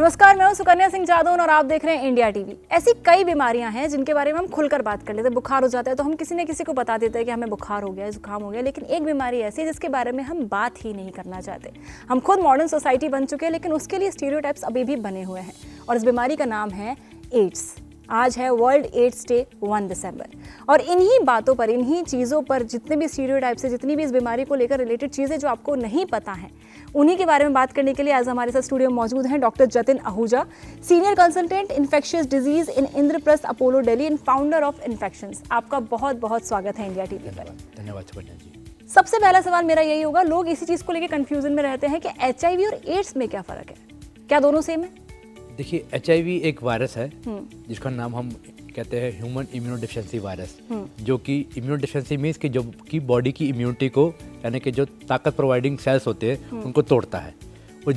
नमस्कार, मैं हूं सुकन्या सिंह जादौन और आप देख रहे हैं इंडिया टीवी। ऐसी कई बीमारियां हैं जिनके बारे में हम खुलकर बात कर लेते हैं। बुखार हो जाता है तो हम किसी न किसी को बता देते हैं कि हमें बुखार हो गया है, जुकाम हो गया, लेकिन एक बीमारी ऐसी है जिसके बारे में हम बात ही नहीं करना चाहते। हम खुद मॉडर्न सोसाइटी बन चुके हैं, लेकिन उसके लिए स्टीरियोटाइप्स अभी भी बने हुए हैं और इस बीमारी का नाम है एड्स। आज है वर्ल्ड एड्स डे 1 दिसंबर और इन्हीं बातों पर, इन्हीं चीज़ों पर, जितने भी स्टीरियोटाइप्स हैं, जितनी भी इस बीमारी को लेकर रिलेटेड चीज़ें जो आपको नहीं पता हैं, उन्हीं के बारे में बात करने के लिए आज हमारे साथ स्टूडियो में मौजूद हैं doctor Jatin Ahuja, senior consultant infectious disease in Indraprastha Apollo Delhi and founder of infections. आपका बहुत बहुत स्वागत है इंडिया टीवी पर। धन्यवाद सुकन्या जी। सबसे पहला सवाल मेरा यही होगा, लोग इसी चीज़ को लेकर कंफ्यूजन में रहते हैं कि HIV और एड्स में क्या फ़र्क है, क्या दोनों सेम है? देखिए, HIV एक वायरस है जिसका नाम हम कहते हैं ह्यूमन इम्यूनोडेफिशिएंसी वायरस, जो कि इम्यूनोडेफिशिएंसी मीन्स कि जो कि बॉडी की इम्यूनिटी को, यानी कि जो ताकत प्रोवाइडिंग सेल्स होते हैं उनको तोड़ता है। वो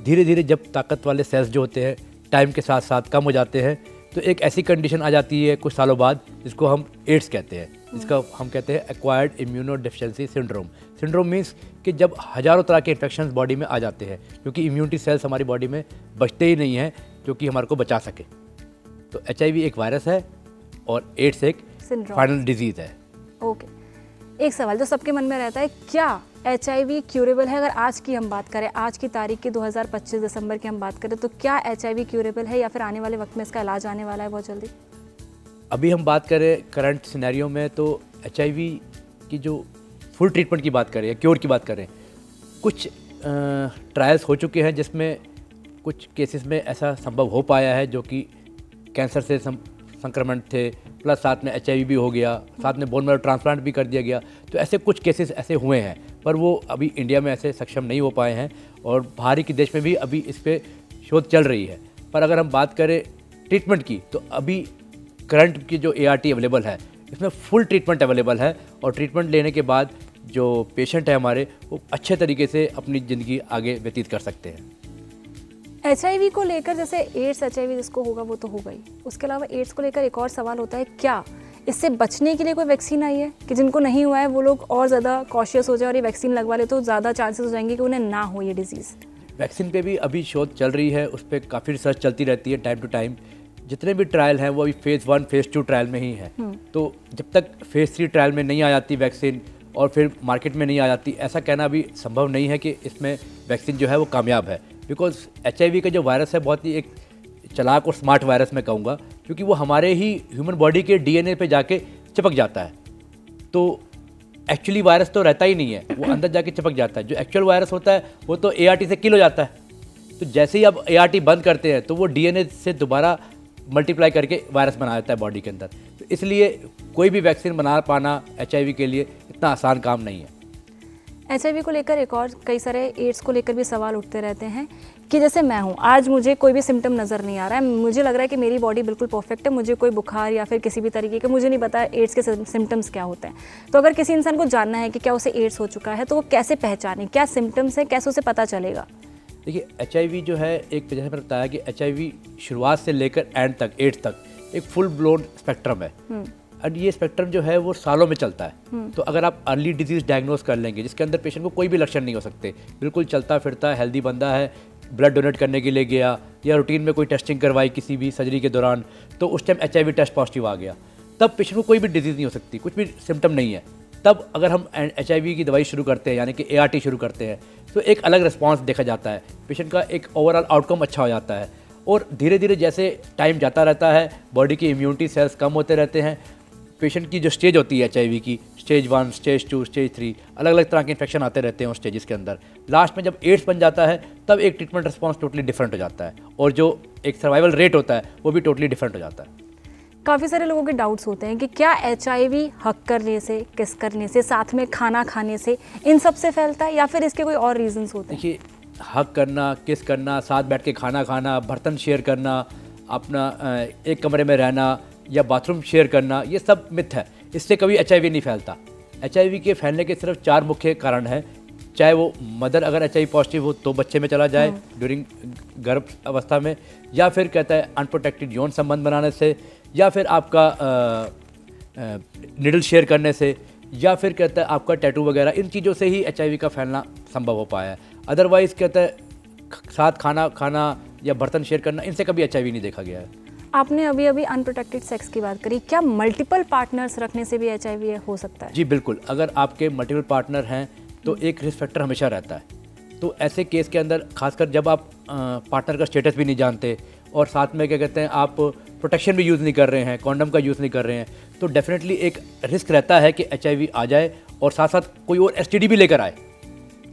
धीरे धीरे जब ताकत वाले सेल्स जो होते हैं टाइम के साथ साथ कम हो जाते हैं तो एक ऐसी कंडीशन आ जाती है कुछ सालों बाद जिसको हम एड्स कहते हैं। इसका हम कहते हैं acquired immunodeficiency syndrome. Syndrome means कि जब हज़ारों तरह के इन्फेक्शंस बॉडी में आ जाते हैं, क्योंकि इम्यूनिटी सेल्स हमारी बॉडी में बचते ही नहीं हैं जो कि हमारे को बचा सके। तो HIV एक वायरस है और एड्स एक फाइनल डिजीज़ है। ओके, एक सवाल जो सबके मन में रहता है, क्या HIV क्यूरेबल है? अगर आज की हम बात करें, आज की तारीख की 2025 दिसंबर की हम बात करें, तो क्या HIV क्यूरेबल है या फिर आने वाले वक्त में इसका इलाज आने वाला है बहुत जल्दी? अभी हम बात करें करंट सिनेरियो में तो HIV की जो फुल ट्रीटमेंट की बात करें या क्योर की बात करें, कुछ ट्रायल्स हो चुके हैं जिसमें कुछ केसेस में ऐसा संभव हो पाया है जो कि कैंसर से संक्रमण थे, प्लस साथ में HIV भी हो गया, साथ में बोन मैरो ट्रांसप्लांट भी कर दिया गया। तो ऐसे कुछ केसेस ऐसे हुए हैं, पर वो अभी इंडिया में ऐसे सक्षम नहीं हो पाए हैं और बाहरी के देश में भी अभी इस पर शोध चल रही है। पर अगर हम बात करें ट्रीटमेंट की, तो अभी करंट की जो ART अवेलेबल है इसमें फुल ट्रीटमेंट अवेलेबल है और ट्रीटमेंट लेने के बाद जो पेशेंट है हमारे, वो अच्छे तरीके से अपनी ज़िंदगी आगे व्यतीत कर सकते हैं। HIV को लेकर, जैसे एड्स HIV जिसको होगा वो तो होगा ही, उसके अलावा एड्स को लेकर एक और सवाल होता है, क्या इससे बचने के लिए कोई वैक्सीन आई है कि जिनको नहीं हुआ है वो लोग और ज़्यादा कॉशियस हो जाए और ये वैक्सीन लगवा ले तो ज़्यादा चांसेस हो जाएंगे कि उन्हें ना हो ये डिजीज़? वैक्सीन पे भी अभी शोध चल रही है, उस पर काफ़ी रिसर्च चलती रहती है टाइम टू टाइम। जितने भी ट्रायल हैं वो अभी फेज़ 1 फेज़ 2 ट्रायल में ही है। तो जब तक फेज़ 3 ट्रायल में नहीं आ जाती वैक्सीन और फिर मार्केट में नहीं आ जाती, ऐसा कहना अभी संभव नहीं है कि इसमें वैक्सीन जो है वो कामयाब है। बिकॉज HIV का जो वायरस है बहुत ही एक चालाक और स्मार्ट वायरस मैं कहूँगा, क्योंकि वो हमारे ही ह्यूमन बॉडी के DNA पे जाके चिपक जाता है। तो एक्चुअली वायरस तो रहता ही नहीं है, वो अंदर जाके चिपक जाता है। जो एक्चुअल वायरस होता है वो तो ART से किल हो जाता है। तो जैसे ही आप ART बंद करते हैं तो वो DNA से दोबारा मल्टीप्लाई करके वायरस बना देता है बॉडी के अंदर। तो इसलिए कोई भी वैक्सीन बना पाना HIV के लिए इतना आसान काम नहीं है। HIV को लेकर एक और कई सारे एड्स को लेकर भी सवाल उठते रहते हैं कि जैसे मैं हूँ, आज मुझे कोई भी सिम्टम नज़र नहीं आ रहा है, मुझे लग रहा है कि मेरी बॉडी बिल्कुल परफेक्ट है, मुझे कोई बुखार या फिर किसी भी तरीके के, मुझे नहीं पता एड्स के सिम्टम्स क्या होते हैं। तो अगर किसी इंसान को जानना है कि क्या उसे एड्स हो चुका है तो वो कैसे पहचाने, क्या सिम्टम्स है, कैसे उसे पता चलेगा? देखिए, HIV जो है एक, जैसे मैंने बताया कि HIV शुरुआत से लेकर एंड तक, एड्स तक एक फुल ब्लोन स्पेक्ट्रम है और ये स्पेक्ट्रम जो है वो सालों में चलता है। तो अगर आप अर्ली डिजीज़ डायग्नोस कर लेंगे जिसके अंदर पेशेंट को कोई भी लक्षण नहीं हो सकते, बिल्कुल चलता फिरता हेल्दी बंदा है, ब्लड डोनेट करने के लिए गया या रूटीन में कोई टेस्टिंग करवाई किसी भी सर्जरी के दौरान, तो उस टाइम HIV टेस्ट पॉजिटिव आ गया, तब पेशेंट को कोई भी डिजीज़ नहीं हो सकती, कुछ भी सिम्टम नहीं है। तब अगर हम HIV की दवाई शुरू करते हैं, यानी कि ART शुरू करते हैं, तो एक अलग रिस्पॉन्स देखा जाता है, पेशेंट का एक ओवरऑल आउटकम अच्छा हो जाता है। और धीरे धीरे जैसे टाइम जाता रहता है, बॉडी की इम्यूनिटी सेल्स कम होते रहते हैं, पेशेंट की जो स्टेज होती है HIV की, स्टेज 1, स्टेज 2, स्टेज 3, अलग अलग तरह के इन्फेक्शन आते रहते हैं उस स्टेजेस के अंदर। लास्ट में जब एड्स बन जाता है तब एक ट्रीटमेंट रिस्पॉन्स टोटली डिफरेंट हो जाता है और जो एक सर्वाइवल रेट होता है वो भी टोटली डिफरेंट हो जाता है। काफ़ी सारे लोगों के डाउट्स होते हैं कि क्या HIV हक करने से, किस करने से, साथ में खाना खाने से, इन सब से फैलता है या फिर इसके कोई और रीजंस होते हैं? देखिए, हक करना, किस करना, साथ बैठ के खाना खाना, बर्तन शेयर करना, अपना एक कमरे में रहना या बाथरूम शेयर करना, ये सब मिथ है, इससे कभी HIV नहीं फैलता। HIV के फैलने के सिर्फ 4 मुख्य कारण हैं। चाहे वो मदर अगर HIV पॉजिटिव हो तो बच्चे में चला जाए ड्यूरिंग गर्भ अवस्था में, या फिर कहता है अनप्रोटेक्टेड यौन संबंध बनाने से, या फिर आपका निडल शेयर करने से, या फिर कहता है आपका टैटू वगैरह, इन चीज़ों से ही HIV का फैलना संभव हो पाया है। अदरवाइज़ कहता है साथ खाना खाना या बर्तन शेयर करना, इनसे कभी एचआईवी नहीं देखा गया है। आपने अभी अभी अनप्रोटेक्टेड सेक्स की बात करी, क्या मल्टीपल पार्टनर्स रखने से भी एचआईवी हो सकता है? जी बिल्कुल, अगर आपके मल्टीपल पार्टनर हैं तो एक रिस्क फैक्टर हमेशा रहता है। तो ऐसे केस के अंदर खासकर जब आप पार्टनर का स्टेटस भी नहीं जानते और साथ में क्या कहते हैं आप प्रोटेक्शन भी यूज़ नहीं कर रहे हैं, कॉन्डम का यूज़ नहीं कर रहे हैं, तो डेफिनेटली एक रिस्क रहता है कि एचआईवी आ जाए और साथ साथ कोई और एसटीडी भी लेकर आए।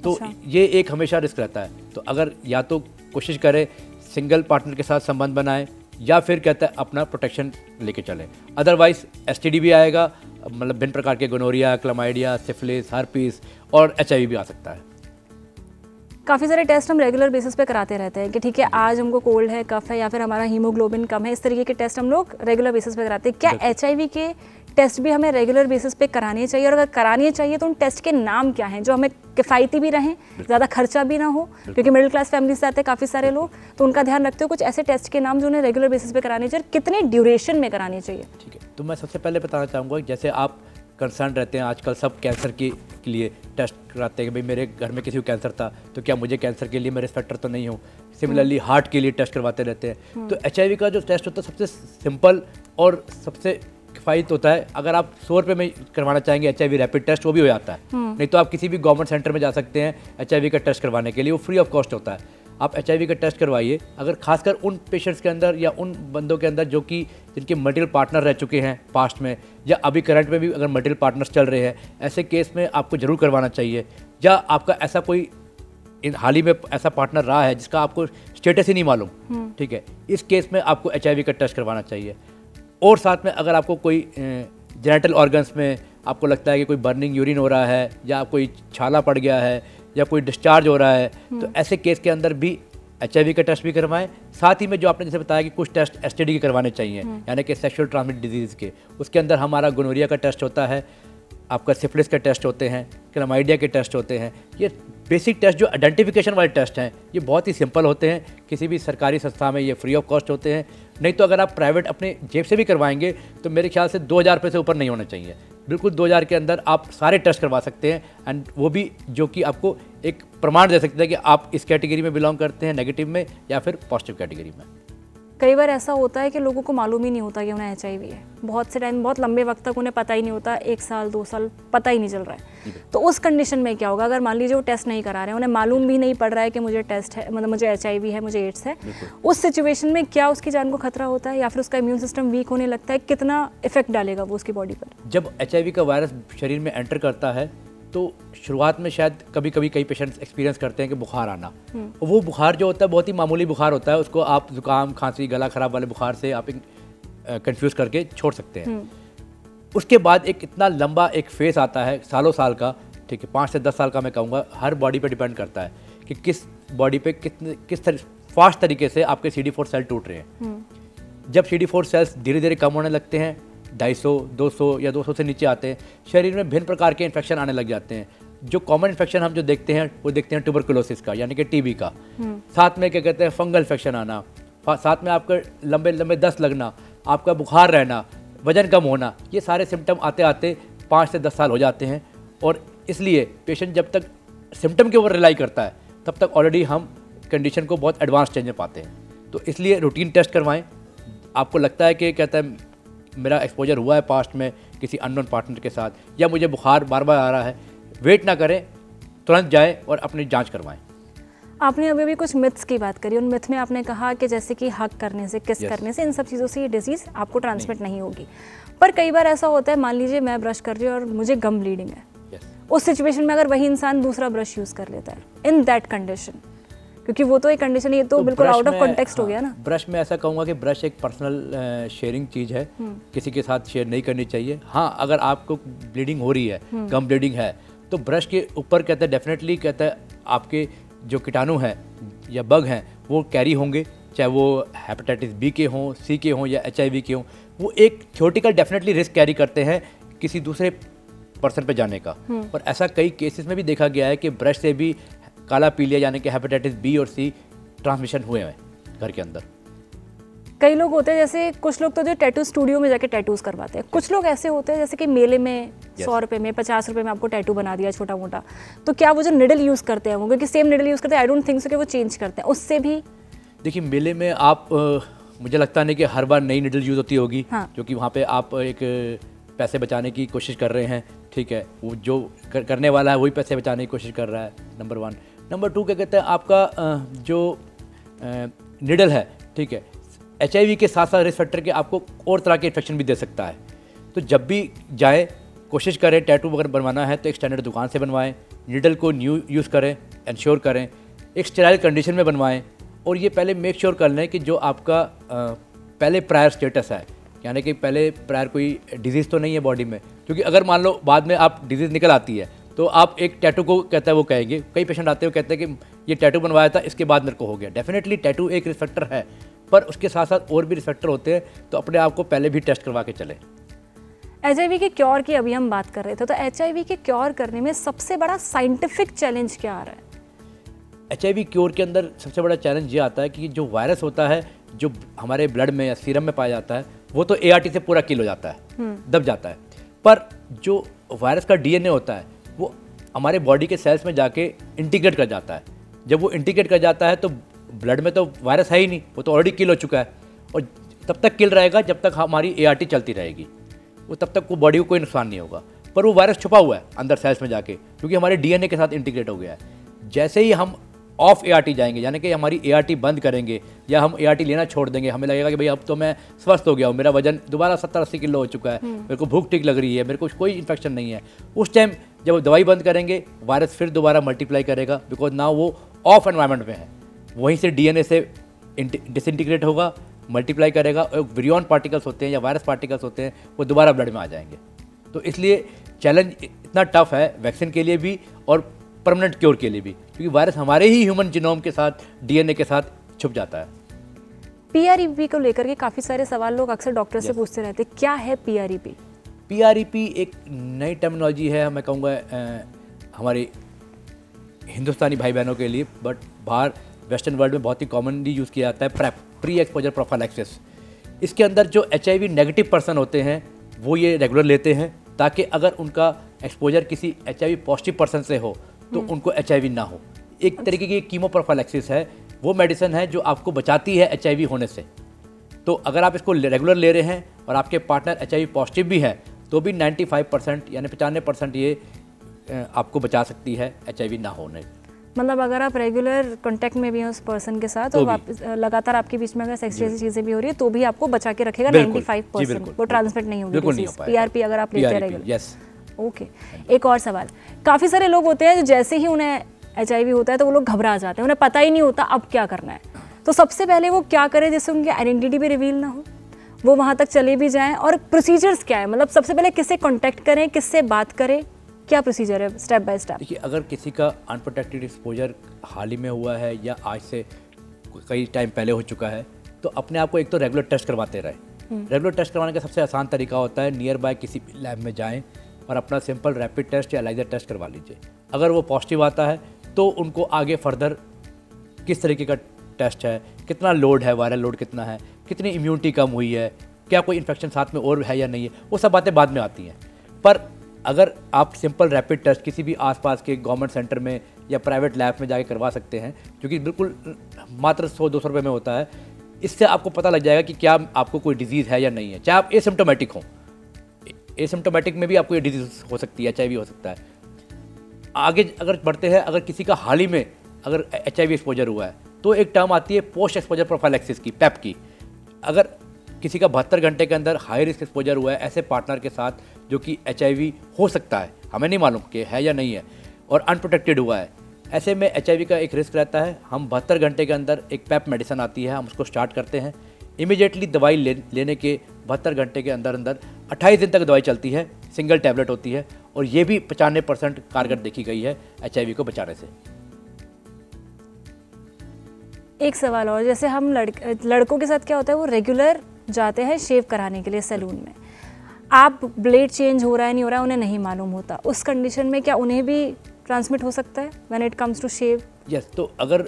तो ये एक हमेशा रिस्क रहता है। तो अगर या तो कोशिश करें सिंगल पार्टनर के साथ संबंध बनाएं या फिर कहता है अपना प्रोटेक्शन लेके चलें, अदरवाइज एसटीडी भी आएगा, मतलब भिन्न प्रकार के गोनोरिया, क्लमाइडिया, सिफिलिस, हर्पीस और एचआईवी भी आ सकता है। काफ़ी सारे टेस्ट हम रेगुलर बेसिस पे कराते रहते हैं कि ठीक है आज हमको कोल्ड है, कफ है या फिर हमारा हीमोग्लोबिन कम है, इस तरीके के टेस्ट हम लोग रेगुलर बेसिस पे कराते हैं। क्या एचआईवी के टेस्ट भी हमें रेगुलर बेसिस पे कराने चाहिए, और अगर कराने चाहिए तो उन टेस्ट के नाम क्या हैं जो हमें किफ़ायती भी रहें, ज़्यादा खर्चा भी ना हो, क्योंकि मिडिल क्लास फैमिली से आते हैं काफ़ी सारे लोग, तो उनका ध्यान रखते हो कुछ ऐसे टेस्ट के नाम जो उन्हें रेगुलर बेसिस पे कराने चाहिए, कितने ड्यूरेशन में कराने चाहिए? ठीक है, तो मैं सबसे पहले बताना चाहूँगा, जैसे आप कंसर्न रहते हैं आजकल सब कैंसर के लिए टेस्ट कराते हैं कि भाई मेरे घर में किसी को कैंसर था तो क्या मुझे कैंसर के लिए मैं रिस्क फैक्टर तो नहीं हूँ। सिमिलरली हार्ट के लिए टेस्ट करवाते रहते हैं। तो एचआईवी का जो टेस्ट होता है सबसे सिंपल और सबसे किफ़ायती होता है। अगर आप 100 रुपये में करवाना चाहेंगे एचआईवी रैपिड टेस्ट, वो भी हो जाता है। नहीं तो आप किसी भी गवर्नमेंट सेंटर में जा सकते हैं एचआईवी का टेस्ट करवाने के लिए, वो फ्री ऑफ कॉस्ट होता है। आप एचआईवी का टेस्ट करवाइए। अगर खासकर उन पेशेंट्स के अंदर या उन बंदों के अंदर जो कि जिनके मल्टीपल पार्टनर रह चुके हैं पास्ट में, या अभी करंट में भी अगर मल्टीपल पार्टनर्स चल रहे हैं, ऐसे केस में आपको ज़रूर करवाना चाहिए। या आपका ऐसा कोई हाल ही में ऐसा पार्टनर रहा है जिसका आपको स्टेटस ही नहीं मालूम, ठीक है, इस केस में आपको एचआईवी का टेस्ट करवाना चाहिए। और साथ में अगर आपको कोई जेनिटल ऑर्गन्स में आपको लगता है कि कोई बर्निंग यूरिन हो रहा है या कोई छाला पड़ गया है या कोई डिस्चार्ज हो रहा है, तो ऐसे केस के अंदर भी एचआईवी का टेस्ट भी करवाएं। साथ ही में जो आपने जैसे बताया कि कुछ टेस्ट एसटीडी के करवाने चाहिए, यानी कि सेक्सुअल ट्रांसमिट डिजीज़ के, उसके अंदर हमारा गोनोरिया का टेस्ट होता है, आपका सिफिलिस के टेस्ट होते हैं, क्लमाइडिया के टेस्ट होते हैं। ये बेसिक टेस्ट जो आइडेंटिफिकेशन वाले टेस्ट हैं ये बहुत ही सिंपल होते हैं, किसी भी सरकारी संस्था में ये फ्री ऑफ कॉस्ट होते हैं। नहीं तो अगर आप प्राइवेट अपने जेब से भी करवाएंगे तो मेरे ख्याल से 2000 रुपये से ऊपर नहीं होना चाहिए। बिल्कुल 2000 के अंदर आप सारे टेस्ट करवा सकते हैं, एंड वो भी जो कि आपको एक प्रमाण दे सकते हैं कि आप इस कैटेगरी में बिलोंग करते हैं, नेगेटिव में या फिर पॉजिटिव कैटेगरी में। कई बार ऐसा होता है कि लोगों को मालूम ही नहीं होता कि उन्हें एचआईवी है, बहुत से टाइम, बहुत लंबे वक्त तक उन्हें पता ही नहीं होता, 1 साल 2 साल पता ही नहीं चल रहा है। तो उस कंडीशन में क्या होगा? अगर मान लीजिए वो टेस्ट नहीं करा रहे हैं, उन्हें मालूम भी नहीं पड़ रहा है कि मुझे टेस्ट है, मतलब मुझे एचआईवी है, मुझे एड्स है, उस सिचुएशन में क्या उसकी जान को खतरा होता है या फिर उसका इम्यून सिस्टम वीक होने लगता है? कितना इफेक्ट डालेगा वो उसकी बॉडी पर? जब एचआईवी का वायरस शरीर में एंटर करता है तो शुरुआत में शायद कभी कभी कई पेशेंट्स एक्सपीरियंस करते हैं कि बुखार आना, वो बुखार जो होता है बहुत ही मामूली बुखार होता है, उसको आप जुकाम, खांसी, गला खराब वाले बुखार से आप कंफ्यूज करके छोड़ सकते हैं। उसके बाद एक इतना लंबा एक फेस आता है सालों साल का, ठीक है, 5 से 10 साल का मैं कहूँगा, हर बॉडी पे डिपेंड करता है कि किस बॉडी पे किस फास्ट तरीके से आपके CD4 सेल टूट रहे हैं। जब CD4 सेल्स धीरे धीरे कम होने लगते हैं, 250, 200 या 200 से नीचे आते हैं, शरीर में भिन्न प्रकार के इन्फेक्शन आने लग जाते हैं। जो कॉमन इन्फेक्शन हम जो देखते हैं वो देखते हैं ट्यूबरकुलोसिस का, यानी कि टीबी का, साथ में क्या कहते हैं फंगल इन्फेक्शन आना, साथ में आपका लंबे लंबे दस्त लगना, आपका बुखार रहना, वजन कम होना, ये सारे सिम्टम आते आते 5 से 10 साल हो जाते हैं। और इसलिए पेशेंट जब तक सिम्टम के ऊपर रिलाई करता है तब तक ऑलरेडी हम कंडीशन को बहुत एडवांस स्टेज में पाते हैं। तो इसलिए रूटीन टेस्ट करवाएं। आपको लगता है कि कहता है मेरा एक्सपोजर हुआ है पास्ट में किसी अननोन पार्टनर के साथ, या मुझे बुखार बार बार आ रहा है, वेट ना करें, तुरंत जाएं और अपनी जांच करवाएं। आपने अभी भी कुछ मिथ्स की बात करी, उन मिथ में आपने कहा कि जैसे कि हग करने से, किस करने से, इन सब चीज़ों से ये डिजीज़ आपको ट्रांसमिट नहीं होगी। पर कई बार ऐसा होता है, मान लीजिए मैं ब्रश कर रही हूँ और मुझे गम ब्लीडिंग है, उस सिचुएशन में अगर वही इंसान दूसरा ब्रश यूज़ कर लेता है, इन दैट कंडीशन, क्योंकि वो तो एक कंडीशन, ये तो बिल्कुल आउट ऑफ कॉन्टेक्स्ट हो गया ना। ब्रश में ऐसा कहूँगा कि ब्रश एक पर्सनल शेयरिंग चीज़ है, किसी के साथ शेयर नहीं करनी चाहिए। हाँ, अगर आपको ब्लीडिंग हो रही है, गम ब्लीडिंग है, तो ब्रश के ऊपर कहते हैं डेफिनेटली कहते हैं आपके जो कीटाणु हैं या बग हैं वो कैरी होंगे, चाहे वो हेपेटाइटिस बी के हों, सी के हों या HIV के हों, वो एक थ्योरेटिकल डेफिनेटली रिस्क कैरी करते हैं किसी दूसरे पर्सन पे जाने का। और ऐसा कई केसेस में भी देखा गया है कि ब्रश से भी काला पीलिया यानी कि हेपेटाइटिस बी और सी ट्रांसमिशन हुए हैं घर के अंदर। कई लोग होते हैं, जैसे कुछ लोग तो जो टैटू स्टूडियो में जाके टैटूज करवाते हैं, कुछ लोग ऐसे होते हैं जैसे कि मेले में 100 रुपये में, 50 रुपये में आपको टैटू बना दिया छोटा मोटा, तो क्या वो जो निडल यूज़ करते हैं वो, क्योंकि सेम निडल यूज़ करते हैं, आई डोंट थिंक सो कि वो चेंज करते हैं, उससे भी देखिए मेले में आप मुझे लगता नहीं कि हर बार नई निडल यूज़ होती होगी। हाँ। क्योंकि वहाँ पे आप एक पैसे बचाने की कोशिश कर रहे हैं, ठीक है, वो जो करने वाला है वही पैसे बचाने की कोशिश कर रहा है, नंबर 1। नंबर 2 क्या कहते हैं, आपका जो निडल है, ठीक है, HIV के साथ साथ रिस्क फैक्टर के आपको और तरह के इन्फेक्शन भी दे सकता है। तो जब भी जाए कोशिश करें, टैटू अगर बनवाना है तो एक स्टैंडर्ड दुकान से बनवाएं, निडल को न्यू यूज़ करें, इंश्योर करें, एक स्टेराइल कंडीशन में बनवाएं, और ये पहले मेक श्योर कर लें कि जो आपका पहले प्रायर स्टेटस है, यानी कि पहले प्रायर कोई डिजीज़ तो नहीं है बॉडी में। क्योंकि अगर मान लो बाद में आप डिजीज़ निकल आती है तो आप एक टैटू को कहता है वो कहेंगे, कई पेशेंट आते हैं वो कहते हैं कि ये टैटू बनवाया था इसके बाद मेरे को हो गया। डेफिनेटली टैटू एक रिस्क फैक्टर है, पर उसके साथ साथ और भी रिस्क फैक्टर होते हैं, तो अपने आप को पहले भी टेस्ट करवा के चलें। HIV के क्योर की अभी हम बात कर रहे थे, तो HIV के क्योर करने में सबसे बड़ा साइंटिफिक चैलेंज क्या आ रहा है? HIV क्योर के अंदर सबसे बड़ा चैलेंज ये आता है कि जो वायरस होता है जो हमारे ब्लड में या सीरम में पाया जाता है वो तो ART से पूरा किल हो जाता है, दब जाता है। पर जो वायरस का DNA होता है वो हमारे बॉडी के सेल्स में जाके इंटीग्रेट कर जाता है। जब वो इंटीग्रेट कर जाता है तो ब्लड में तो वायरस है ही नहीं, वो तो ऑलरेडी किल हो चुका है, और तब तक किल रहेगा जब तक हमारी ART चलती रहेगी, वो तब तक वो बॉडी को कोई नुकसान नहीं होगा। पर वो वायरस छुपा हुआ है अंदर सेल्स में जाके, क्योंकि हमारे DNA के साथ इंटीग्रेट हो गया है। जैसे ही हम ऑफ ART जाएंगे, यानी कि हमारी ART बंद करेंगे या हम ART लेना छोड़ देंगे, हमें लगेगा कि भाई अब तो मैं स्वस्थ हो गया हूँ, मेरा वजन दोबारा 70-80 किलो हो चुका है, मेरे को भूख ठीक लग रही है, मेरे को कोई इन्फेक्शन नहीं है, उस टाइम जब दवाई बंद करेंगे वायरस फिर दोबारा मल्टीप्लाई करेगा, बिकॉज नाउ वो ऑफ एनवायरनमेंट में है। वहीं से DNA से डिसइंटीग्रेट होगा, मल्टीप्लाई करेगा, और विरियॉन पार्टिकल्स होते हैं या वायरस पार्टिकल्स होते हैं वो दोबारा ब्लड में आ जाएंगे। तो इसलिए चैलेंज इतना टफ है वैक्सीन के लिए भी और परमानेंट क्योर के लिए भी, क्योंकि वायरस हमारे ही ह्यूमन जीनोम के साथ DNA के साथ छुप जाता है। PREP को लेकर के काफ़ी सारे सवाल लोग अक्सर डॉक्टर से पूछते रहते हैं, क्या है PREP? PREP एक नई टर्मिनोलॉजी है, मैं कहूँगा हमारे हिंदुस्तानी भाई बहनों के लिए, बट बाहर वेस्टर्न वर्ल्ड में बहुत ही कॉमनली यूज़ किया जाता है, प्रेप, प्री एक्सपोजर प्रोफाइलैक्सिस। इसके अंदर जो HIV नेगेटिव पर्सन होते हैं वो ये रेगुलर लेते हैं, ताकि अगर उनका एक्सपोजर किसी HIV पॉजिटिव पर्सन से हो तो उनको HIV ना हो। एक तरीके की कीमो प्रोफाइलैक्सिस है, वो मेडिसिन है जो आपको बचाती है HIV होने से। तो अगर आप इसको रेगुलर ले रहे हैं और आपके पार्टनर HIV पॉजिटिव भी है तो भी 95% यानी 95% ये आपको बचा सकती है HIV ना होने। मतलब अगर आप रेगुलर कांटेक्ट में भी हैं उस पर्सन के साथ और लगातार आपके बीच में अगर सेक्स जैसी चीज़ें भी हो रही है तो भी आपको बचा के रखेगा 95%, वो ट्रांसमिट नहीं होगी। PRP अगर आप लेते हैं रेगुलर। यस। ओके, एक और सवाल, काफ़ी सारे लोग होते हैं जो जैसे ही उन्हें HIV होता है तो वो लोग घबरा जाते हैं, उन्हें पता ही नहीं होता अब क्या करना है। तो सबसे पहले वो क्या करें जिससे उनकी आइडेंटिटी भी रिवील ना हो, वो वहाँ तक चले भी जाएं, और प्रोसीजर्स क्या है? मतलब सबसे पहले किससे कॉन्टैक्ट करें, किससे बात करें, क्या प्रोसीजर है स्टेप बाय स्टेप? देखिए, अगर किसी का अनप्रोटेक्टेड एक्सपोजर हाल ही में हुआ है या आज से कई टाइम पहले हो चुका है तो अपने आप को एक तो रेगुलर टेस्ट करवाते रहें। रेगुलर टेस्ट करवाने का सबसे आसान तरीका होता है नियर बाय किसी लैब में जाएं और अपना सिंपल रैपिड टेस्ट या एलाइजर टेस्ट करवा लीजिए। अगर वो पॉजिटिव आता है तो उनको आगे फर्दर किस तरीके का टेस्ट है, कितना लोड है, वायरल लोड कितना है, कितनी इम्यूनिटी कम हुई है, क्या कोई इन्फेक्शन साथ में और है या नहीं है, वो सब बातें बाद में आती हैं। पर अगर आप सिंपल रैपिड टेस्ट किसी भी आसपास के गवर्नमेंट सेंटर में या प्राइवेट लैब में जाके करवा सकते हैं, जो कि बिल्कुल मात्र 100-200 रुपये में होता है, इससे आपको पता लग जाएगा कि क्या आपको कोई डिजीज़ है या नहीं है। चाहे आप एसिम्प्टोमेटिक हों, एसिम्प्टोमेटिक में भी आपको ये डिजीज़ हो सकती है, HIV हो सकता है। आगे अगर बढ़ते हैं, अगर किसी का हाल ही में अगर HIV एक्सपोजर हुआ है तो एक टर्म आती है पोस्ट एक्सपोजर प्रोफाइलैक्सिस की, PEP की। अगर किसी का 72 घंटे के अंदर हाई रिस्क एक्सपोजर हुआ है ऐसे पार्टनर के साथ जो कि HIV हो सकता है, हमें नहीं मालूम कि है या नहीं है, और अनप्रोटेक्टेड हुआ है, ऐसे में HIV का एक रिस्क रहता है। हम 72 घंटे के अंदर एक PEP मेडिसिन आती है, हम उसको स्टार्ट करते हैं। इमीडिएटली दवाई लेने के 72 घंटे के अंदर 28 दिन तक दवाई चलती है, सिंगल टैबलेट होती है, और ये भी 95% कारगर देखी गई है HIV को बचाने से। एक सवाल और, जैसे हम लड़कों के साथ क्या होता है, वो रेगुलर जाते हैं शेव कराने के लिए सैलून में, आप ब्लेड चेंज हो रहा है नहीं हो रहा है उन्हें नहीं मालूम होता, उस कंडीशन में क्या उन्हें भी ट्रांसमिट हो सकता है when it comes to shave? Yes, तो अगर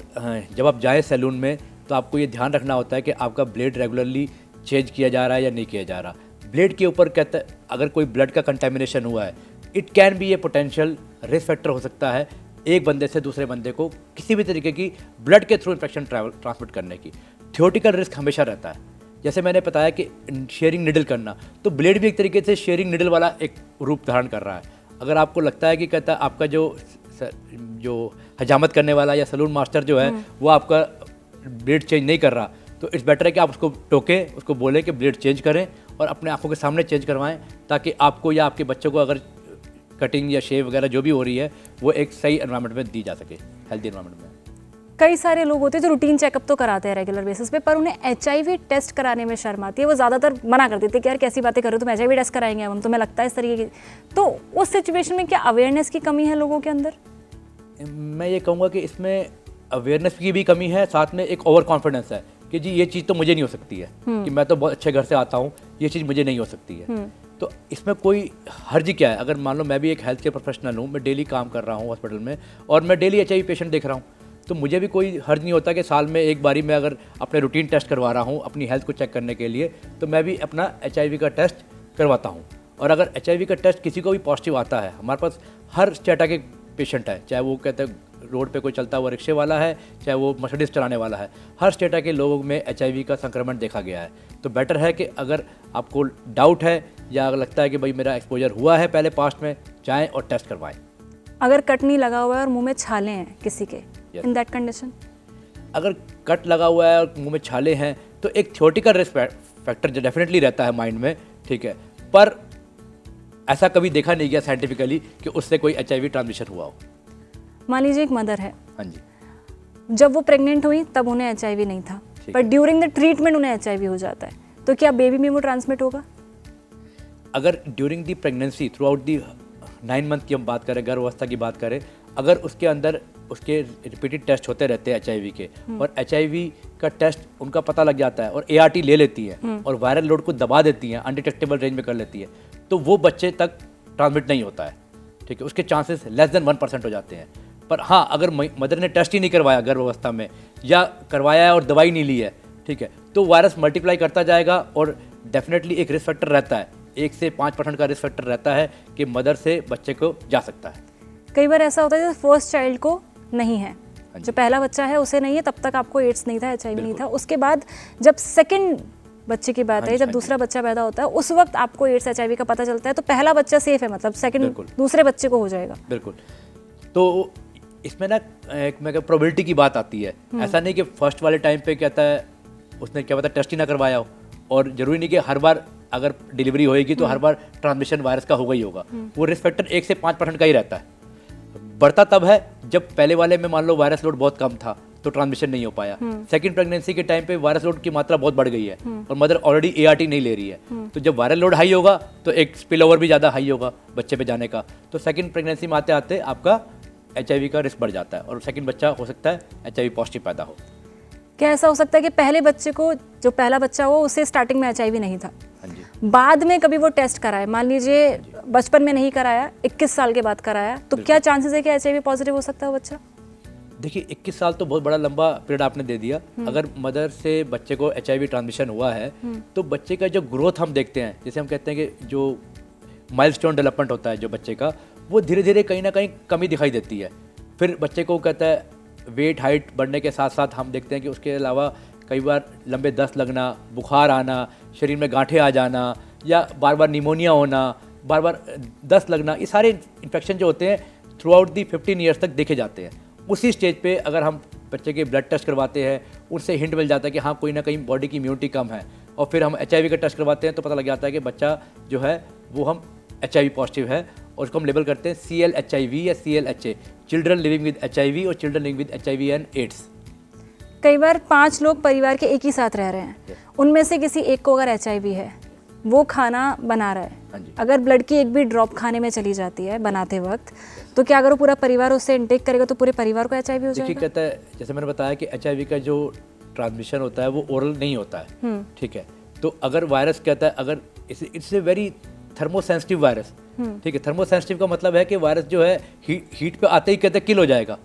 जब आप जाए सैलून में तो आपको ये ध्यान रखना होता है कि आपका ब्लेड रेगुलरली चेंज किया जा रहा है या नहीं किया जा रहा। ब्लेड के ऊपर कहता है अगर कोई ब्लड का कंटेमिनेशन हुआ है, it can be A potential risk factor हो सकता है एक बंदे से दूसरे बंदे को किसी भी तरीके की ब्लड के थ्रू इन्फेक्शन ट्रांसमिट करने की। थियोटिकल रिस्क हमेशा रहता है। जैसे मैंने बताया कि शेयरिंग निडल करना, तो ब्लेड भी एक तरीके से शेयरिंग निडल वाला एक रूप धारण कर रहा है। अगर आपको लगता है कि कहता है आपका जो हजामत करने वाला या सलून मास्टर जो है वो आपका ब्लेड चेंज नहीं कर रहा, तो इट्स बेटर है कि आप उसको टोकें, उसको बोलें कि ब्लेड चेंज करें और अपने आंखों के सामने चेंज करवाएं, ताकि आपको या आपके बच्चों को अगर कटिंग या शेव वगैरह जो भी हो रही है वो एक सही एनवायरनमेंट में दी जा सके, हेल्दी एनवायरनमेंट में। कई सारे लोग होते हैं जो रूटीन चेकअप तो कराते हैं रेगुलर बेसिस पे, पर उन्हें HIV टेस्ट कराने में शर्म आती है। वो ज़्यादातर मना कर देते हैं कि यार कैसी बातें करो, तुम HIV टेस्ट कराएंगे हम, तुम्हें लगता है इस तरीके की। तो उस सिचुएशन में क्या अवेयरनेस की कमी है लोगों के अंदर? मैं ये कहूँगा कि इसमें अवेयरनेस की भी कमी है, साथ में एक ओवर कॉन्फिडेंस है कि जी ये चीज़ तो मुझे नहीं हो सकती है, कि मैं तो बहुत अच्छे घर से आता हूँ, ये चीज़ मुझे नहीं हो सकती है। तो इसमें कोई हर्ज क्या है? अगर मान लो मैं भी एक हेल्थ केयर प्रोफेशनल हूँ, मैं डेली काम कर रहा हूँ हॉस्पिटल में और मैं डेली HIV पेशेंट देख रहा हूँ, तो मुझे भी कोई हर्ज नहीं होता कि साल में एक बारी मैं अगर अपने रूटीन टेस्ट करवा रहा हूँ अपनी हेल्थ को चेक करने के लिए, तो मैं भी अपना HIV का टेस्ट करवाता हूँ। और अगर HIV का टेस्ट किसी को भी पॉजिटिव आता है, हमारे पास हर स्टेटा के पेशेंट है, चाहे वो कहते हैं रोड पे कोई चलता हुआ रिक्शे वाला है, चाहे वो मर्सिडीज चलाने वाला है, हर स्टेटा के लोगों में HIV का संक्रमण देखा गया है। तो बेटर है कि अगर आपको डाउट है या अगर लगता है कि भाई मेरा एक्सपोजर हुआ है पहले पास्ट में, जाएं और टेस्ट करवाएं। अगर कट नहीं लगा हुआ है और मुंह में छाले हैं किसी के, इन दैट कंडीशन, अगर कट लगा हुआ है और मुंह में छाले हैं तो एक थियोटिकल रिस्क फैक्टर जो डेफिनेटली रहता है माइंड में, ठीक है, पर ऐसा कभी देखा नहीं गया साइंटिफिकली कि उससे कोई HIV ट्रांसमिशन हुआ हो। मान लीजिए एक मदर है, हाँ जी, जब वो प्रेग्नेंट हुई तब उन्हें HIV नहीं था, पर ड्यूरिंग द ट्रीटमेंट उन्हें HIV हो जाता है, तो क्या बेबी में वो ट्रांसमिट होगा? अगर during the pregnancy through out the 9 month की हम बात करें, गर्भावस्था की बात करें, अगर उसके अंदर उसके रिपीटेड टेस्ट होते रहते हैं HIV के और HIV का टेस्ट उनका पता लग जाता है और ART ले लेती है और वायरल लोड को दबा देती हैं, अनडिटेक्टेबल रेंज में कर लेती है, तो वो बच्चे तक ट्रांसमिट नहीं होता है, ठीक है, उसके चांसेस लेस देन 1% हो जाते हैं। पर हाँ, अगर मदर ने टेस्ट ही नहीं करवाया गर्भावस्था में या करवाया है और दवाई नहीं ली है, ठीक है, तो वायरस मल्टीप्लाई करता जाएगा और डेफिनेटली एक रिस्क फैक्टर रहता है, 1 से 5% का रिस्क फैक्टर रहता है कि मदर से बच्चे को जा सकता है। कई बार ऐसा होता है जैसे फर्स्ट चाइल्ड को नहीं है, जो पहला बच्चा है उसे नहीं है, तब तक आपको एड्स नहीं था, HIV नहीं था, उसके बाद जब सेकंड बच्चे की बात है, जब दूसरा बच्चा पैदा होता है उस वक्त आपको एड्स HIV का पता चलता है, तो पहला बच्चा सेफ है, मतलब सेकंड दूसरे बच्चे को हो जाएगा। बिल्कुल। तो इसमें ना एक मैं प्रोबेबिलिटी की बात आती है, ऐसा नहीं कि फर्स्ट वाले टाइम पे कहता है उसने क्या पता टेस्ट ही ना करवाया हो, और जरूरी नहीं कि हर बार अगर डिलीवरी होएगी तो हर बार ट्रांसमिशन वायरस का होगा ही होगा। वो रिस्क फैक्टर 1 से 5% का ही रहता है। बढ़ता तब है जब पहले वाले में मान लो वायरस लोड बहुत कम था तो ट्रांसमिशन नहीं हो पाया, सेकंड प्रेगनेंसी के टाइम पे वायरस लोड की मात्रा बहुत बढ़ गई है और मदर ऑलरेडी ART नहीं ले रही है, तो जब वायरल लोड हाई होगा तो एक स्पिल ओवर भी ज़्यादा हाई होगा बच्चे पे जाने का, तो सेकंड प्रेगनेंसी में आते आते आपका HIV का रिस्क बढ़ जाता है और सेकंड बच्चा हो सकता है HIV पॉजिटिव पैदा हो। क्या ऐसा हो सकता है कि पहले बच्चे को, जो पहला बच्चा हो उसे स्टार्टिंग में HIV नहीं था, बाद में कभी वो टेस्ट कराए, मान लीजिए बचपन में नहीं कराया, 21 साल के बाद कराया, तो क्या चांसेस है कि HIV पॉजिटिव हो सकता है वो बच्चा? देखिए 21 साल तो बहुत बड़ा लंबा पीरियड आपने दे दिया। अगर मदर से बच्चे को HIV ट्रांसमिशन हुआ है तो बच्चे का जो ग्रोथ हम देखते हैं, जैसे हम कहते हैं कि जो माइलस्टोन डेवलपमेंट होता है जो बच्चे का, वो धीरे धीरे कहीं ना कहीं कमी दिखाई देती है। फिर बच्चे को कहता है वेट हाइट बढ़ने के साथ साथ हम देखते हैं कि उसके अलावा कई बार लंबे दस्त लगना, बुखार आना, शरीर में गांठें आ जाना या बार बार निमोनिया होना, बार बार दस्त लगना, ये सारे इन्फेक्शन जो होते हैं थ्रू आउट दी 15 ईयर्स तक देखे जाते हैं। उसी स्टेज पे अगर हम बच्चे के ब्लड टेस्ट करवाते हैं, उससे हिंट मिल जाता है कि हाँ कोई ना कहीं बॉडी की इम्यूनिटी कम है, और फिर हम HIV का टेस्ट करवाते हैं तो पता लग जाता है कि बच्चा जो है वो हम HIV पॉजिटिव है, और उसको हम लेबल करते हैं CLHIV या CLHA, children living with HIV और children living with HIV and AIDS. कई बार 5 लोग परिवार के एक ही साथ रह रहे हैं, उनमें से किसी एक को अगर HIV है, वो खाना बना रहा है, अगर ब्लड की एक भी ड्रॉप खाने में चली जाती है बनाते वक्त, तो क्या अगर वो पूरा परिवार उससे इनटेक करेगा तो पूरे परिवार को HIV हो जाएगा? देखिए कहता है, जैसे मैंने बताया कि HIV का जो ट्रांसमिशन होता है वो ओरल नहीं होता है, ठीक है, तो अगर वायरस कहता है, अगर it's a very thermosensitive virus, ठीक है, थर्मोसेंसिटिव का मतलब है कि वायरस जो है हीट पे आते ही कहते किल हो जाएगा।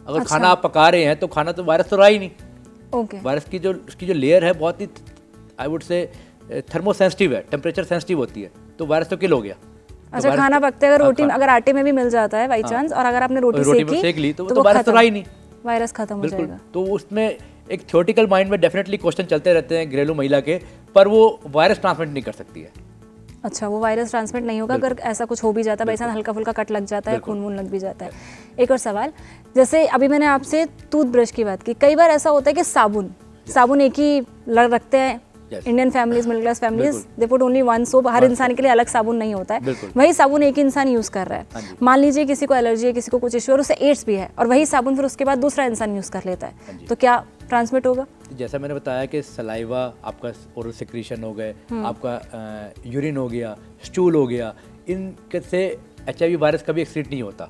अगर अच्छा, खाना आप पका रहे हैं तो खाना तो वायरस तो रहा ही नहीं। ओके। वायरस की जो उसकी जो लेयर है बहुत ही आई वुड से थर्मोसेंसिटिव है, टेम्परेचर सेंसिटिव होती है, तो वायरस तो किल हो गया। अच्छा, खाना पकते अगर रोटी अगर आटे में भी मिल जाता है बाई चांस, और अगर आपने रोटी सेक ली तो वायरस तो रहा ही नहीं, वायरस खत्म हो जाएगा। तो उसमें एक थ्योरेटिकल माइंड में डेफिनेटली क्वेश्चन चलते रहते हैं घरेलू महिला के, पर वो वायरस ट्रांसमिट नहीं कर सकती है। अच्छा, वो वायरस ट्रांसमिट नहीं होगा अगर ऐसा कुछ हो भी जाता है, भाई साहब हल्का फुल्का कट लग जाता है, खून वून लग भी जाता है। एक और सवाल, जैसे अभी मैंने आपसे टूथब्रश की बात की, कई बार ऐसा होता है कि साबुन एक ही रखते हैं, Indian families, middle class families, they put only one soap, हर इंसान के लिए अलग साबुन नहीं होता है, वही साबुन एक ही इंसान यूज कर रहा है। मान लीजिए किसी को एलर्जी है, किसी को कुछ इश्यू और उसे एड्स भी है, और वही साबुन फिर उसके बाद दूसरा इंसान यूज कर लेता है, तो क्या ट्रांसमिट होगा? जैसा मैंने बताया कि सलाइवा, आपका ओरल सिक्रीशन हो गए, आपका यूरिन हो गया, स्टूल हो गया, इनसे HIV वायरस कभी एक्सक्रीट नहीं होता,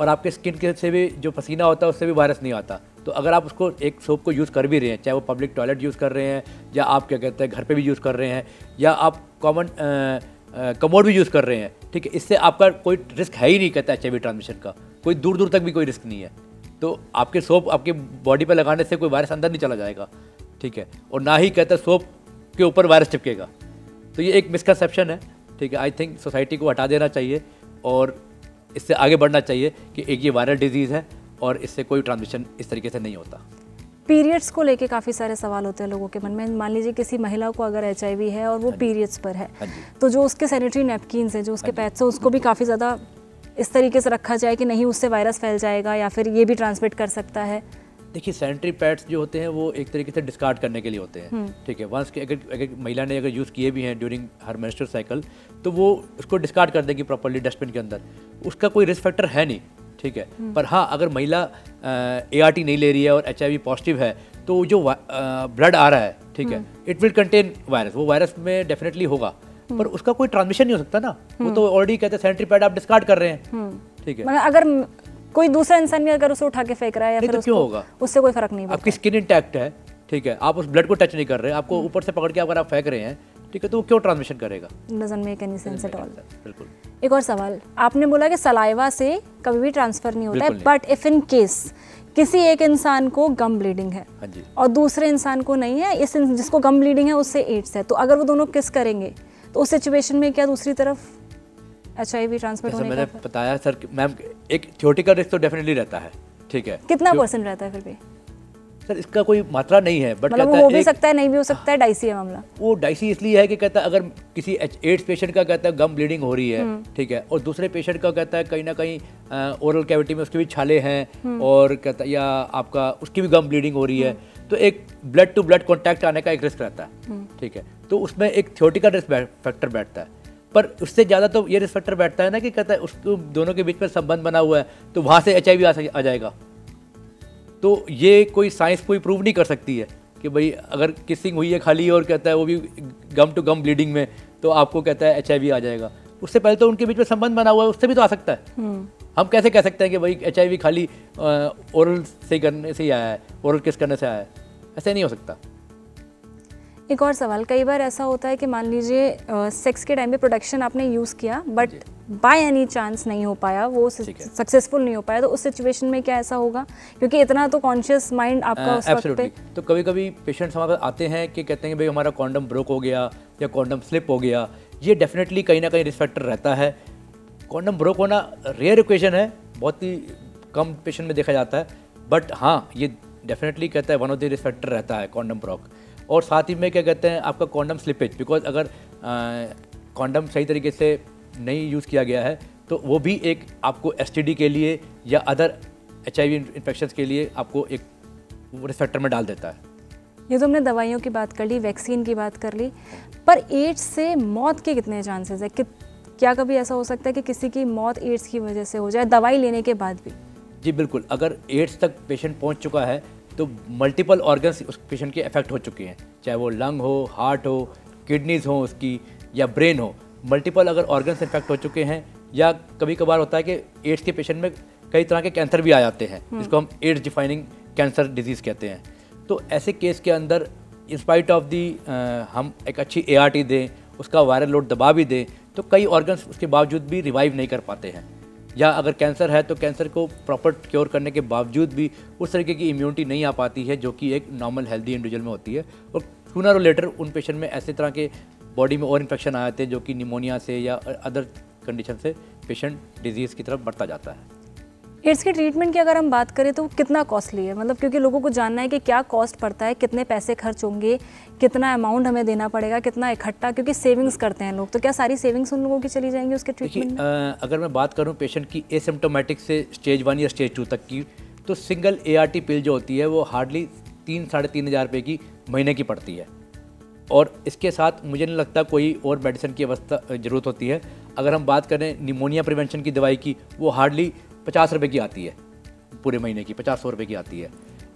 और आपके स्किन के से भी जो पसीना होता है उससे भी वायरस नहीं आता। तो अगर आप उसको एक सोप को यूज़ कर भी रहे हैं, चाहे वो पब्लिक टॉयलेट यूज़ कर रहे हैं, या आप क्या कहते हैं घर पे भी यूज़ कर रहे हैं, या आप कॉमन कमोड भी यूज़ कर रहे हैं, ठीक है, इससे आपका कोई रिस्क है ही नहीं कहता HIV ट्रांसमिशन का, कोई दूर दूर तक भी कोई रिस्क नहीं है। तो आपके सोप आपके बॉडी पर लगाने से कोई वायरस अंदर नहीं चला जाएगा, ठीक है, और ना ही कहता सोप के ऊपर वायरस चिपकेगा। तो ये एक मिसकंसेप्शन है, ठीक है। आई थिंक सोसाइटी को हटा देना चाहिए और इससे आगे बढ़ना चाहिए कि एक ये वायरल डिजीज़ है और इससे कोई ट्रांसमिशन इस तरीके से नहीं होता। पीरियड्स को लेके काफ़ी सारे सवाल होते हैं लोगों के मन में। मान लीजिए किसी महिला को अगर HIV है और वो पीरियड्स पर है, तो जो उसके सैनिटरी नैपकिन्स हैं, जो उसके पैड्स हैं, उसको भी काफ़ी ज़्यादा इस तरीके से रखा जाए कि नहीं उससे वायरस फैल जाएगा या फिर ये भी ट्रांसमिट कर सकता है। देखिए, सैनिटरी पैड्स जो होते हैं वो एक तरीके से डिस्कार्ड करने के लिए होते हैं, ठीक है। वंस के अगर महिला ने अगर यूज़ किए भी हैं ड्यूरिंग हर मेंस्ट्रुअल साइकिल, तो वो उसको डिस्कार्ड कर देगी प्रॉपर्ली डस्टबिन के अंदर, उसका कोई रिस्क फैक्टर है नहीं, ठीक है। पर हाँ, अगर महिला ART नहीं ले रही है और HIV पॉजिटिव है, तो जो ब्लड आ रहा है, ठीक है, इट विल कंटेन वायरस, वो वायरस में डेफिनेटली होगा, पर उसका कोई ट्रांसमिशन नहीं हो सकता ना, वो तो ऑलरेडी कहते हैं सैनिटरी पैड आप डिस्कार्ड कर रहे हैं, ठीक है। अगर कोई दूसरा इंसान भी अगर उसे उठा के फेंक रहा है या फिर तो क्यों होगा, उससे कोई फर्क नहीं पड़ता। आपकी स्किन इंटैक्ट है, ठीक है, आप उस ब्लड को टच नहीं कर रहे, आपको ऊपर से पकड़ के अगर आप फेंक रहे हैं, ठीक है, तो वो क्यों ट्रांसमिशन करेगा? Doesn't make any sense at all. बिल्कुल। एक और सवाल, आपने बोला कि सलाइवा से कभी भी ट्रांसफर नहीं होता है, बट इफ इन केस किसी एक इंसान को गम ब्लीडिंग है और दूसरे इंसान को नहीं है, इस जिसको गम ब्लीडिंग है उससे एड्स है, तो अगर वो दोनों किस करेंगे तो उस सिचुएशन में क्या दूसरी तरफ HIV ट्रांसमिट होने का? मैंने बताया सर मैम, एक थ्योरेटिकल रिस्क तो डेफिनेटली रहता है, ठीक है। कितना % रहता है फिर भी? सर इसका कोई मात्रा नहीं है, बट मतलब वो हो भी सकता है, नहीं भी हो सकता है, डाइसी है मामला। वो डाइसी इसलिए है कि कहता है अगर किसी एड्स पेशेंट का कहता है गम ब्लीडिंग हो रही है, ठीक है, और दूसरे पेशेंट का कहता है कहीं ना कहीं ओरल कैविटी में उसके भी छाले हैं और कहता या आपका उसकी भी गम ब्लीडिंग हो रही है, तो एक ब्लड टू ब्लड कॉन्टैक्ट आने का एक रिस्क रहता है, ठीक है। तो उसमें एक थ्योरेटिकल रिस्क फैक्टर बैठता है, पर उससे ज़्यादा तो ये रिस्क फैक्टर बैठता है ना कि कहता है उसको दोनों के बीच में संबंध बना हुआ है, तो वहाँ से HIV आ जाएगा। तो ये कोई साइंस कोई प्रूव नहीं कर सकती है कि भाई अगर किसिंग हुई है खाली और कहता है वो भी गम टू गम ब्लीडिंग में, तो आपको कहता है HIV आ जाएगा। उससे पहले तो उनके बीच में संबंध बना हुआ है, उससे भी तो आ सकता है। हम कैसे कह सकते हैं कि भाई HIV खाली ओरल से करने से ही आया है, ओरल किस करने से आया है? ऐसे नहीं हो सकता। एक और सवाल, कई बार ऐसा होता है कि मान लीजिए सेक्स के टाइम पे प्रोटेक्शन आपने यूज़ किया बट बाय एनी चांस नहीं हो पाया, वो सक्सेसफुल नहीं हो पाया, तो उस सिचुएशन में क्या ऐसा होगा? क्योंकि इतना तो कॉन्शियस माइंड आपका उस वक्त पे। तो कभी कभी पेशेंट्स हमारे पास आते हैं कि कहते हैं कि भाई हमारा कॉन्डम ब्रोक हो गया या कॉन्डम स्लिप हो गया। ये डेफिनेटली कहीं ना कहीं रिस्क फैक्टर रहता है। कॉन्डम ब्रोक होना रेयर ओकेजन है, बहुत ही कम पेशेंट में देखा जाता है, बट हाँ ये डेफिनेटली कहता है one of the risk factor रहता है कॉन्डम ब्रोक। और साथ ही में क्या कहते हैं आपका कॉन्डम स्लिपेज, बिकॉज अगर कॉन्डम सही तरीके से नहीं यूज़ किया गया है तो वो भी एक आपको STD के लिए या अदर HIV इन्फेक्शंस के लिए आपको एक रिस्क फैक्टर में डाल देता है। ये तो हमने दवाइयों की बात कर ली, वैक्सीन की बात कर ली, पर एड्स से मौत के कितने चांसेस है? क्या कभी ऐसा हो सकता है कि किसी की मौत एड्स की वजह से हो जाए दवाई लेने के बाद भी? जी बिल्कुल, अगर एड्स तक पेशेंट पहुंच चुका है तो मल्टीपल ऑर्गन्स उस पेशेंट के अफेक्ट हो चुके हैं, चाहे वो लंग हो, हार्ट हो, किडनीज हो उसकी या ब्रेन हो, मल्टीपल अगर ऑर्गन्स इन्फेक्ट हो चुके हैं। या कभी कभार होता है कि एड्स के पेशेंट में कई तरह के कैंसर भी आ जाते हैं, जिसको हम एड्स डिफाइनिंग कैंसर डिजीज़ कहते हैं। तो ऐसे केस के अंदर इंस्पाइट ऑफ दी हम एक अच्छी ART दें, उसका वायरल लोड दबा भी दें, तो कई ऑर्गन्स उसके बावजूद भी रिवाइव नहीं कर पाते हैं। या अगर कैंसर है तो कैंसर को प्रॉपर क्योर करने के बावजूद भी उस तरीके की इम्यूनिटी नहीं आ पाती है जो कि एक नॉर्मल हेल्दी इंडिविजुअल में होती है। और सूनर और लेटर उन पेशेंट में ऐसे तरह के बॉडी में और इन्फेक्शन आ जाते हैं जो कि निमोनिया से या अदर कंडीशन से पेशेंट डिजीज़ की तरफ बढ़ता जाता है। एड्स के ट्रीटमेंट की अगर हम बात करें तो कितना कॉस्टली है, मतलब क्योंकि लोगों को जानना है कि क्या कॉस्ट पड़ता है, कितने पैसे खर्च होंगे, कितना अमाउंट हमें देना पड़ेगा, कितना इकट्ठा, क्योंकि सेविंग्स करते हैं लोग, तो क्या सारी सेविंग्स उन लोगों की चली जाएंगी उसके ट्रीटमेंट में? अगर मैं बात करूँ पेशेंट की एसिम्प्टोमेटिक से स्टेज 1 या स्टेज 2 तक की, तो सिंगल ART पिल जो होती है वो हार्डली 3-3.5 हज़ार रुपये की महीने की पड़ती है, और इसके साथ मुझे नहीं लगता कोई और मेडिसिन की ज़रूरत होती है। अगर हम बात करें निमोनिया प्रिवेंशन की दवाई की, वो हार्डली 50 रुपये की आती है, पूरे महीने की 50-100 रुपये की आती है।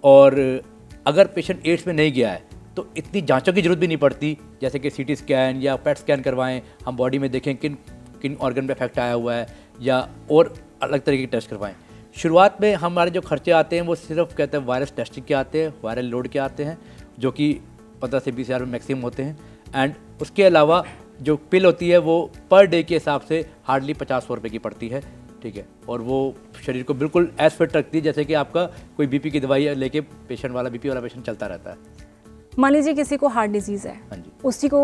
और अगर पेशेंट एड्स में नहीं गया है तो इतनी जांचों की ज़रूरत भी नहीं पड़ती, जैसे कि CT स्कैन या PET स्कैन करवाएं, हम बॉडी में देखें किन ऑर्गन पे इफेक्ट आया हुआ है, या और अलग तरीके के टेस्ट करवाएं। शुरुआत में हमारे जो खर्चे आते हैं वो सिर्फ कहते हैं वायरस टेस्टिंग के आते हैं, वायरल लोड के आते हैं, जो कि 15 से 20 हज़ार में मैक्सिमम होते हैं। एंड उसके अलावा जो पिल होती है वो पर डे के हिसाब से हार्डली 50-100 रुपये की पड़ती है, ठीक है। और वो शरीर को बिल्कुल एज फिट रखती है जैसे कि आपका कोई BP की दवाई लेके पेशेंट वाला BP वाला पेशेंट चलता रहता है। मान लीजिए किसी को हार्ट डिजीज़ है, हाँ जी, उसी को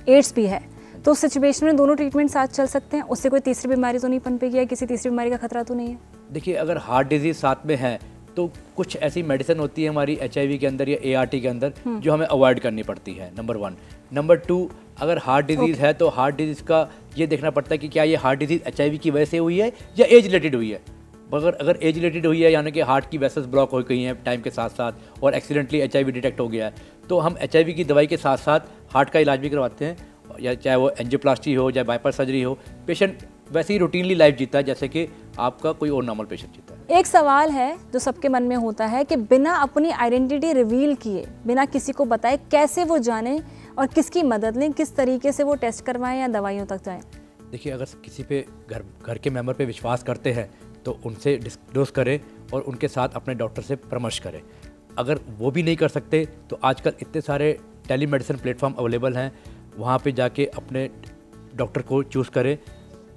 एड्स भी है, तो उस सिचुएशन में दोनों ट्रीटमेंट साथ चल सकते हैं? उससे कोई तीसरी बीमारी तो नहीं पनपेगी, या किसी तीसरी बीमारी का खतरा तो नहीं है? देखिए, अगर हार्ट डिजीज़ साथ में है तो कुछ ऐसी मेडिसिन होती है हमारी HIV के अंदर या ART के अंदर जो हमें अवॉइड करनी पड़ती है, नंबर 1। नंबर 2, अगर हार्ट डिजीज़ है तो हार्ट डिजीज़ का ये देखना पड़ता है कि क्या ये हार्ट डिजीज़ HIV की वजह से हुई है या एज रिलेटेड हुई है। अगर एज रिलेटेड हुई है, यानी कि हार्ट की वेसल्स ब्लॉक हो गई हैं टाइम के साथ साथ और एक्सीडेंटली HIV डिटेक्ट हो गया है, तो हम HIV की दवाई के साथ साथ हार्ट का इलाज भी करवाते हैं, या चाहे वो एंजियोप्लास्टी हो, चाहे बाईपास सर्जरी हो। पेशेंट वैसे ही रूटीनली लाइफ जीता है जैसे कि आपका कोई और नॉर्मल पेशेंट जीता है। एक सवाल है जो सबके मन में होता है कि बिना अपनी आइडेंटिटी रिवील किए, बिना किसी को बताए, कैसे वो जाने और किसकी मदद लें, किस तरीके से वो टेस्ट करवाएं या दवाइयों तक जाएं? देखिए, अगर किसी पे घर के मेंबर पे विश्वास करते हैं तो उनसे डिस्क्लोज करें और उनके साथ अपने डॉक्टर से परामर्श करें। अगर वो भी नहीं कर सकते तो आजकल इतने सारे टेलीमेडिसिन प्लेटफॉर्म अवेलेबल हैं, वहाँ पे जाके अपने डॉक्टर को चूज़ करें,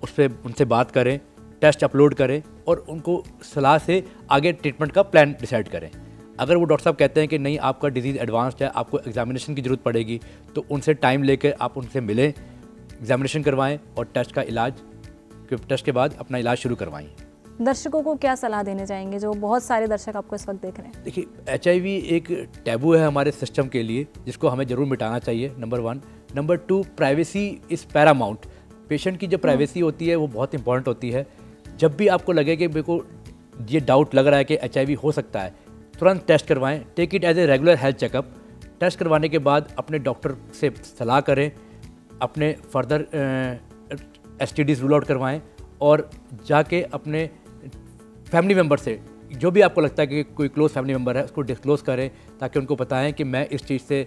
उस पर उनसे बात करें, टेस्ट अपलोड करें और उनको सलाह से आगे ट्रीटमेंट का प्लान डिसाइड करें। अगर वो डॉक्टर साहब कहते हैं कि नहीं, आपका डिजीज़ एडवांस्ड है, आपको एग्जामिनेशन की ज़रूरत पड़ेगी, तो उनसे टाइम लेकर आप उनसे मिलें, एग्जामिनेशन करवाएं और टेस्ट के बाद अपना इलाज शुरू करवाएं। दर्शकों को क्या सलाह देने चाहेंगे, जो बहुत सारे दर्शक आपको इस वक्त देख रहे हैं? देखिए, HIV एक टैबू है हमारे सिस्टम के लिए, जिसको हमें ज़रूर मिटाना चाहिए, number 1। Number 2, privacy is Paramount. Patient की जो प्राइवेसी होती है वो बहुत इंपॉर्टेंट होती है। जब भी आपको लगे कि मेरे को ये डाउट लग रहा है कि HIV हो सकता है, तुरंत टेस्ट करवाएं। Take it as a regular health checkup. Test करवाने के बाद अपने डॉक्टर से सलाह करें, अपने फर्दर STDs रूल आउट करवाएं और जाके अपने फैमिली मेम्बर से, जो भी आपको लगता है कि कोई क्लोज फैमिली मेम्बर है, उसको डिस्क्लोज करें ताकि उनको बताएं कि मैं इस चीज़ से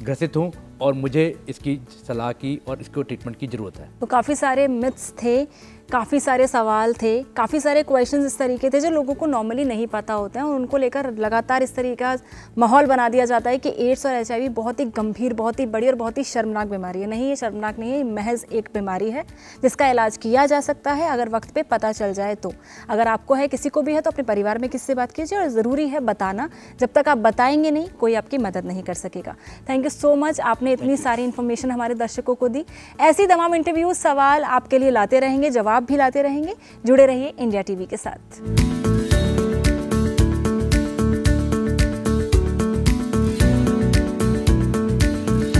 ग्रसित हूँ और मुझे इसकी सलाह की और इसको ट्रीटमेंट की ज़रूरत है। तो काफ़ी सारे मिथ्स थे, काफ़ी सारे सवाल थे, काफ़ी सारे क्वेश्चंस इस तरीके थे जो लोगों को नॉर्मली नहीं पता होते हैं, और उनको लेकर लगातार इस तरीके का माहौल बना दिया जाता है कि एड्स और HIV बहुत ही गंभीर, बहुत ही बड़ी और बहुत ही शर्मनाक बीमारी है। नहीं, ये शर्मनाक नहीं है, महज एक बीमारी है जिसका इलाज किया जा सकता है अगर वक्त पे पता चल जाए तो। अगर आपको है, किसी को भी है, तो अपने परिवार में किसी से बात कीजिए, और ज़रूरी है बताना। जब तक आप बताएंगे नहीं, कोई आपकी मदद नहीं कर सकेगा। थैंक यू सो मच, आपने इतनी सारी इन्फॉर्मेशन हमारे दर्शकों को दी। ऐसी तमाम इंटरव्यूज, सवाल आपके लिए लाते रहेंगे, जवाब भी लाते रहेंगे। जुड़े रहिए इंडिया TV के साथ।